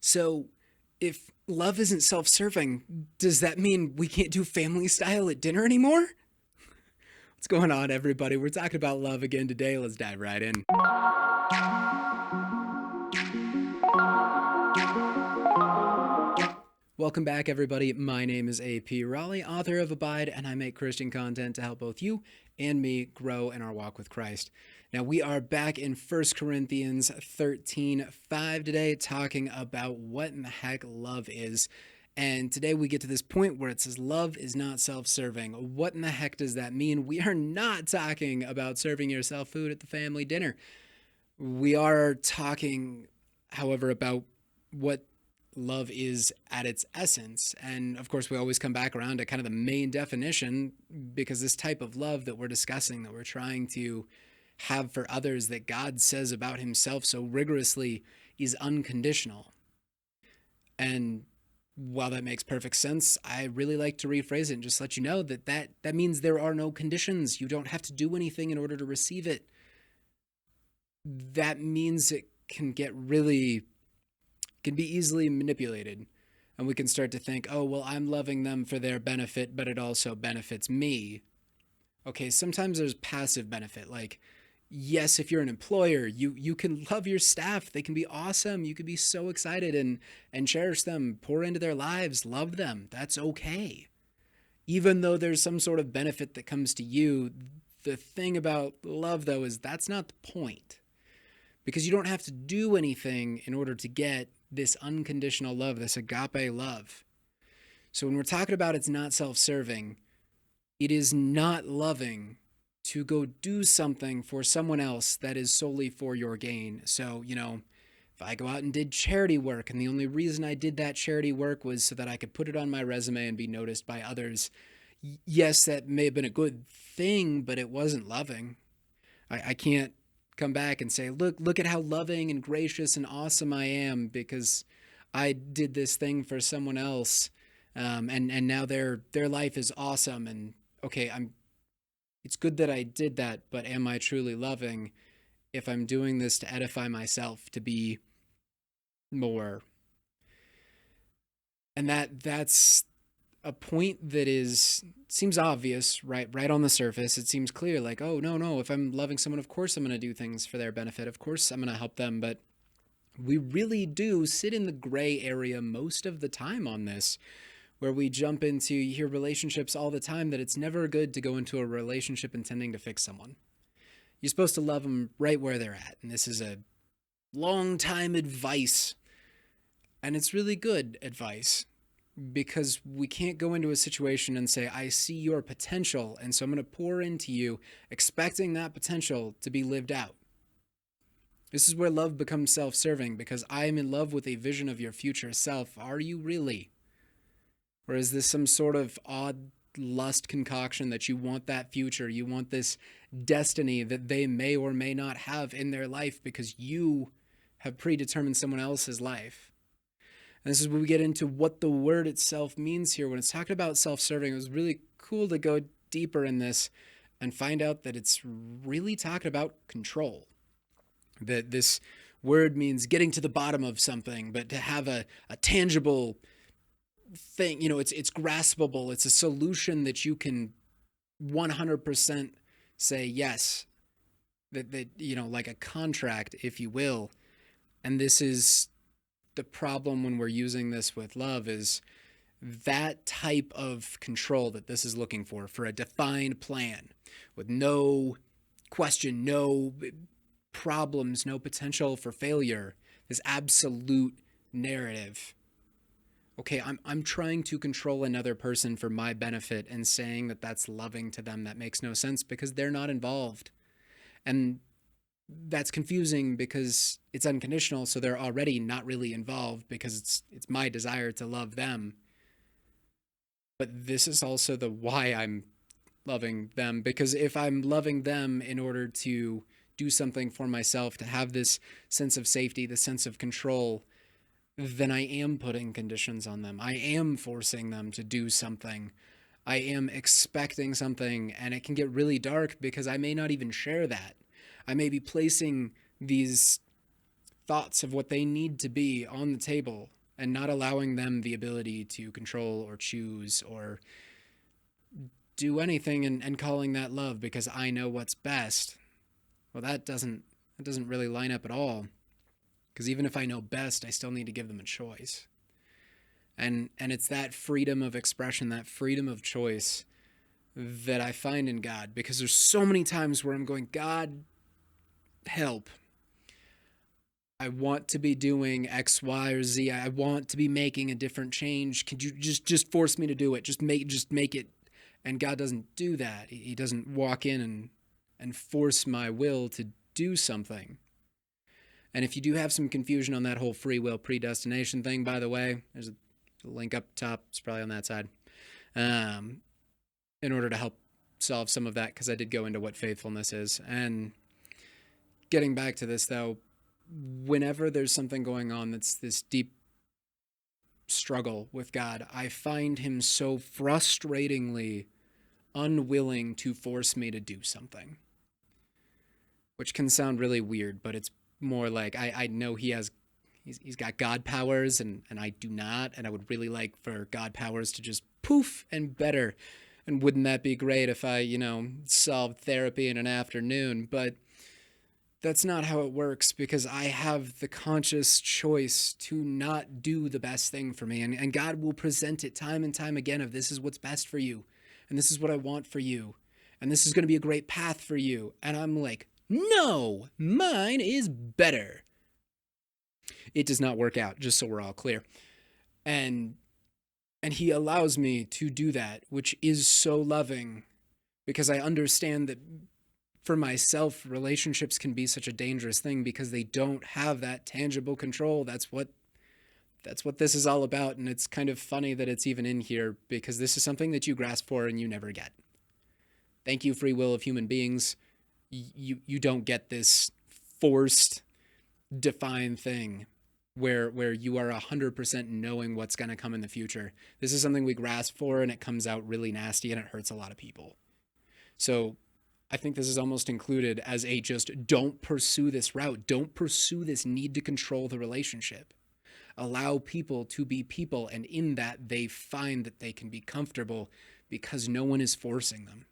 So, if love isn't self serving, does that mean we can't do family style at dinner anymore? What's going on, everybody? We're talking about love again today. Let's dive right in. Welcome back, everybody. My name is AP Raleigh, author of Abide, and I make Christian content to help both you and me grow in our walk with Christ. Now, we are back in 1 Corinthians 13:5 today, talking about what in the heck love is. And today we get to this point where it says love is not self-serving. What in the heck does that mean? We are not talking about serving yourself food at the family dinner. We are talking, however, about what love is at its essence. And of course, we always come back around to kind of the main definition, because this type of love that we're discussing, that we're trying to have for others, that God says about himself so rigorously, is unconditional. And while that makes perfect sense, I really like to rephrase it and just let you know that means there are no conditions. You don't have to do anything in order to receive it. That means it can be easily manipulated. And we can start to think, oh, well, I'm loving them for their benefit, but it also benefits me. Okay, sometimes there's passive benefit. Like, yes, if you're an employer, you can love your staff. They can be awesome. You can be so excited and cherish them, pour into their lives, love them. That's okay. Even though there's some sort of benefit that comes to you, the thing about love, though, is that's not the point. Because you don't have to do anything in order to get this unconditional love, this agape love. So when we're talking about it's not self-serving, it is not loving to go do something for someone else that is solely for your gain. So, if I go out and did charity work, and the only reason I did that charity work was so that I could put it on my resume and be noticed by others, yes, that may have been a good thing, but it wasn't loving. I can't come back and say, look at how loving and gracious and awesome I am because I did this thing for someone else, and now their life is awesome. And okay, it's good that I did that, but am I truly loving if I'm doing this to edify myself, to be more? And that's a point that seems obvious, right on the surface. It seems clear, like, oh, no, if I'm loving someone, of course I'm going to do things for their benefit. Of course I'm going to help them. But we really do sit in the gray area most of the time on this, where we jump into, you hear relationships all the time, that it's never good to go into a relationship intending to fix someone. You're supposed to love them right where they're at. And this is a long time advice. And it's really good advice, because we can't go into a situation and say, I see your potential, and so I'm going to pour into you, expecting that potential to be lived out. This is where love becomes self-serving, because I am in love with a vision of your future self. Are you really? Or is this some sort of odd lust concoction that you want that future, you want this destiny that they may or may not have in their life because you have predetermined someone else's life? And this is where we get into what the word itself means here. When it's talking about self-serving, it was really cool to go deeper in this and find out that it's really talking about control. That this word means getting to the bottom of something, but to have a tangible thing, it's graspable. It's a solution that you can 100% say yes, that like a contract, if you will. And this is the problem when we're using this with love, is that type of control that this is looking for a defined plan with no question, no problems, no potential for failure, this absolute narrative. Okay, I'm trying to control another person for my benefit, and saying that that's loving to them, that makes no sense because they're not involved. And that's confusing because it's unconditional, so they're already not really involved because it's my desire to love them. But this is also the why I'm loving them, because if I'm loving them in order to do something for myself, to have this sense of safety, the sense of control, then I am putting conditions on them. I am forcing them to do something. I am expecting something, and it can get really dark because I may not even share that. I may be placing these thoughts of what they need to be on the table and not allowing them the ability to control or choose or do anything, and calling that love because I know what's best. Well, that doesn't really line up at all, because even if I know best, I still need to give them a choice. And it's that freedom of expression, that freedom of choice that I find in God, because there's so many times where I'm going, God, help. I want to be doing X, Y, or Z. I want to be making a different change. Could you just force me to do it? Just make it. And God doesn't do that. He doesn't walk in and force my will to do something. And if you do have some confusion on that whole free will predestination thing, by the way, there's a link up top. It's probably on that side. In order to help solve some of that, because I did go into what faithfulness is. And getting back to this, though, whenever there's something going on that's this deep struggle with God, I find him so frustratingly unwilling to force me to do something, which can sound really weird, but it's more like I know he's got God powers, and I do not, and I would really like for God powers to just poof and better. And wouldn't that be great if I, solved therapy in an afternoon? But that's not how it works, because I have the conscious choice to not do the best thing for me. And God will present it time and time again of, this is what's best for you. And this is what I want for you. And this is going to be a great path for you. And I'm like, no, mine is better. It does not work out, just so we're all clear. And he allows me to do that, which is so loving, because I understand that for myself, relationships can be such a dangerous thing because they don't have that tangible control. That's what this is all about. And it's kind of funny that it's even in here, because this is something that you grasp for and you never get. Thank you, free will of human beings. You don't get this forced, defined thing where you are 100% knowing what's going to come in the future. This is something we grasp for, and it comes out really nasty, and it hurts a lot of people. So I think this is almost included as a just don't pursue this route. Don't pursue this need to control the relationship. Allow people to be people, and in that they find that they can be comfortable because no one is forcing them.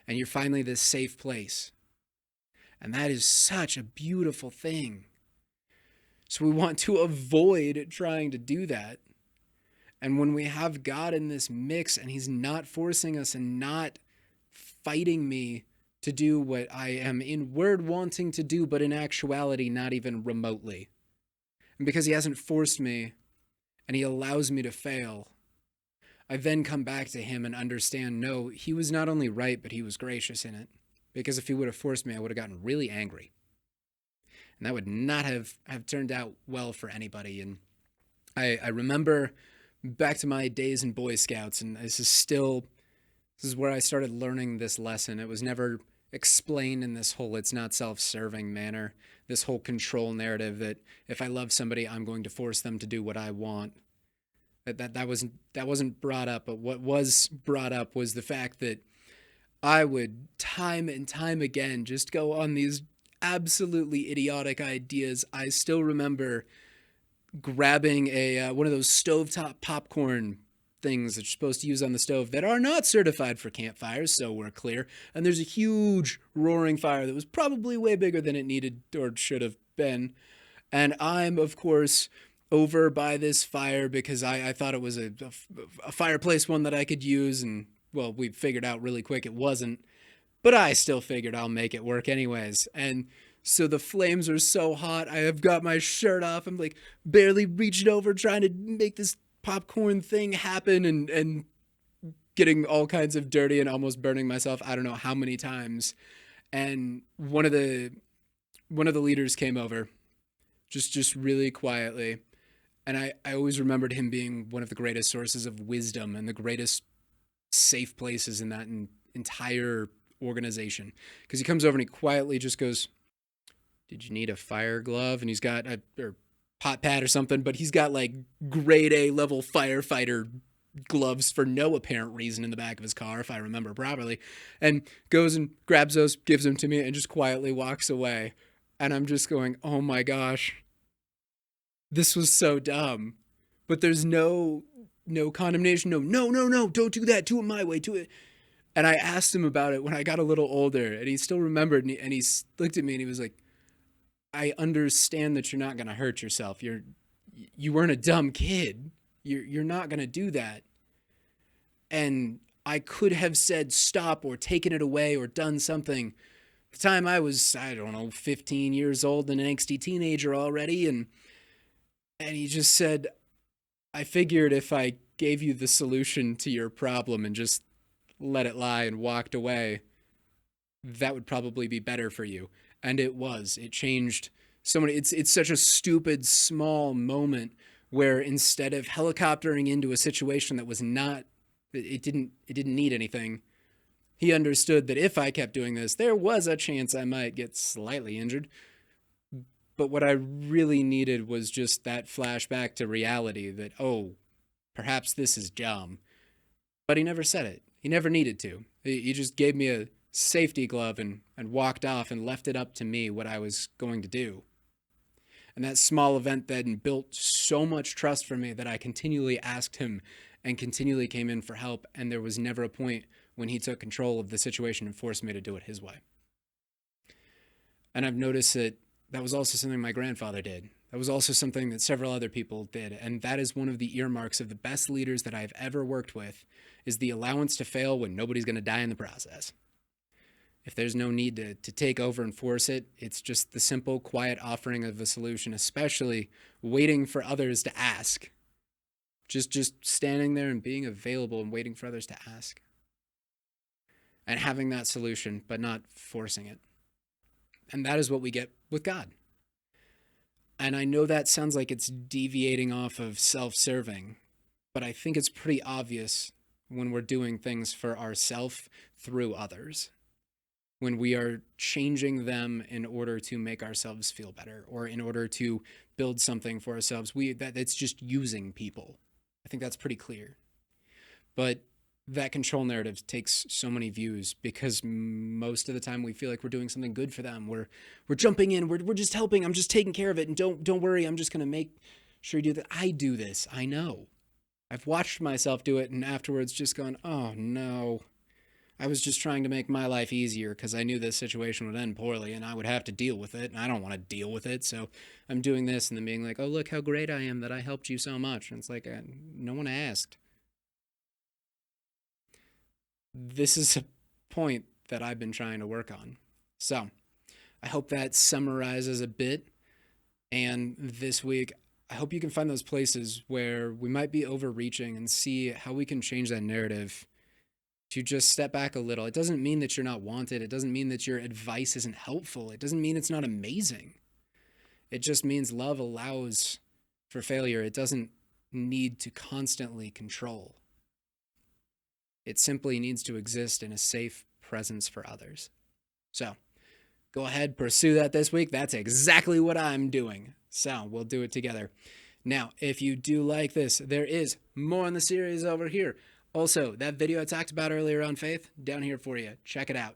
And you're finally this safe place. And that is such a beautiful thing. So we want to avoid trying to do that. And when we have God in this mix, and he's not forcing us and not fighting me to do what I am in word wanting to do, but in actuality not even remotely. And because he hasn't forced me and he allows me to fail, I then come back to him and understand, no, he was not only right, but he was gracious in it. Because if he would have forced me, I would have gotten really angry. And that would not have turned out well for anybody. And I remember back to my days in Boy Scouts, and this is where I started learning this lesson. It was never explained in this whole it's not self-serving manner, this whole control narrative that if I love somebody, I'm going to force them to do what I want. That wasn't brought up, but what was brought up was the fact that I would time and time again just go on these absolutely idiotic ideas. I still remember grabbing one of those stovetop popcorn things that you're supposed to use on the stove that are not certified for campfires, so we're clear. And there's a huge roaring fire that was probably way bigger than it needed or should have been. And I'm, of course, over by this fire because I thought it was a fireplace one that I could use. And, well, we figured out really quick it wasn't. But I still figured I'll make it work anyways. And so the flames are so hot. I have got my shirt off. I'm like barely reaching over trying to make this popcorn thing happen and getting all kinds of dirty and almost burning myself. I don't know how many times. And one of the leaders came over just really quietly. And I always remembered him being one of the greatest sources of wisdom and the greatest safe places in that entire organization, because he comes over and he quietly just goes, "Did you need a fire glove?" And he's got or hot pad or something, but he's got like grade A level firefighter gloves for no apparent reason in the back of his car, if I remember properly, and goes and grabs those, gives them to me, and just quietly walks away. And I'm just going, oh my gosh, this was so dumb. But there's no condemnation, no, don't do that, do it my way, do it. And I asked him about it when I got a little older, and he still remembered, and he looked at me and he was like, I understand that you're not going to hurt yourself. You weren't a dumb kid. You're not going to do that. And I could have said stop or taken it away or done something. The time I was, I don't know, 15 years old and an angsty teenager already, and he just said, I figured if I gave you the solution to your problem and just let it lie and walked away, that would probably be better for you. And it was. It changed so many. It's such a stupid small moment where instead of helicoptering into a situation that was not, it didn't need anything, he understood that if I kept doing this, there was a chance I might get slightly injured. But what I really needed was just that flashback to reality that, oh, perhaps this is dumb. But he never said it. He never needed to. He just gave me a safety glove and walked off and left it up to me what I was going to do. And that small event then built so much trust for me that I continually asked him and continually came in for help. And there was never a point when he took control of the situation and forced me to do it his way. And I've noticed that was also something my grandfather did. That was also something that several other people did. And that is one of the earmarks of the best leaders that I've ever worked with, is the allowance to fail when nobody's going to die in the process. If there's no need to take over and force it, it's just the simple, quiet offering of a solution, especially waiting for others to ask. Just standing there and being available and waiting for others to ask. And having that solution, but not forcing it. And that is what we get with God. And I know that sounds like it's deviating off of self-serving, but I think it's pretty obvious when we're doing things for ourselves through others. When we are changing them in order to make ourselves feel better or in order to build something for ourselves, that's just using people. I think that's pretty clear. But that control narrative takes so many views because most of the time we feel like we're doing something good for them. We're jumping in. We're just helping. I'm just taking care of it. And don't worry. I'm just going to make sure you do that. I do this. I know. I've watched myself do it and afterwards just gone, oh no. I was just trying to make my life easier because I knew this situation would end poorly and I would have to deal with it. And I don't want to deal with it. So I'm doing this and then being like, oh, look how great I am that I helped you so much. And it's like, no one asked. This is a point that I've been trying to work on. So I hope that summarizes a bit. And this week, I hope you can find those places where we might be overreaching and see how we can change that narrative to just step back a little. It doesn't mean that you're not wanted. It doesn't mean that your advice isn't helpful. It doesn't mean it's not amazing. It just means love allows for failure. It doesn't need to constantly control. It simply needs to exist in a safe presence for others. So go ahead, pursue that this week. That's exactly what I'm doing. So we'll do it together. Now, if you do like this, there is more in the series over here. Also, that video I talked about earlier on faith, down here for you. Check it out.